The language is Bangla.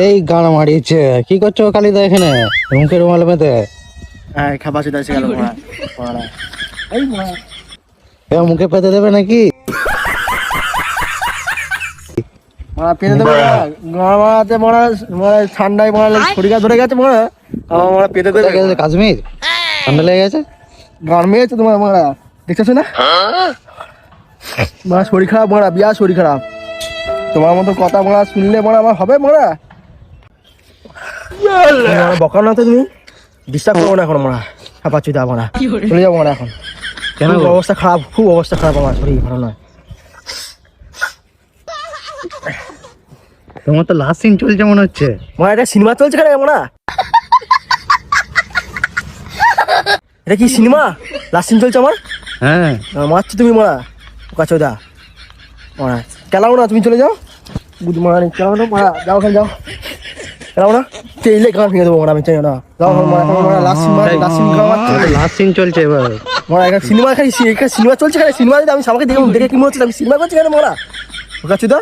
এই গান মারিয়েছে কি করছো কালিদা এখানে মুখে রুমাল বেঁধে? হ্যাঁ খাবার সেটা এসে গেল এই মুখে পেতে দেবে নাকি? মারা পেতে দেবে না মারাতে মারা মারা ঠান্ডায় মারা শরীর ধরে গেছে মারা আমার মারা পেতে দেবে। কাশ্মীর ঠান্ডা লেগে গেছে, গান মেয়েছে তোমার মারা দেখতেছো না? মারা শরীর খারাপ মারা বিয়া শরীর খারাপ তোমার মতো কথা মারা শুনলে মারা আমার হবে মারা বকার না তো তুমি ডিস্টার্ব করবো না এখন মারা খাপাচ্ছি তা মারা চলে যাবো মারা এখন কেন খুব অবস্থা খারাপ খুব অবস্থা খারাপ আমার শরীর ভালো নয়। তোমার তো লাস্ট সিন চলছে মনে হচ্ছে। মারা এটা সিনেমা চলছে কেন মারা? এটা কি সিনেমা লাস্ট সিন চলছে আমার? হ্যাঁ মারছো তুমি মারা কাছে দা মারা খেলাও না তুমি চলে যাও বুধ মারা খেলাও না মারা যাও ওখানে যাও খেলাও না চেইলে গান ভেঙে দেবো মারা আমি চাই না যাও মারা লাস্ট সিন মারা লাস্ট সিন লাস্ট সিন চলছে এবার। মারা এখানে সিনেমা এখানে সিনেমা চলছে কেন? সিনেমা আমি সবাইকে দেখে দেখে কি মনে হচ্ছে আমি সিনেমা করছি কেন মারা কাছে দা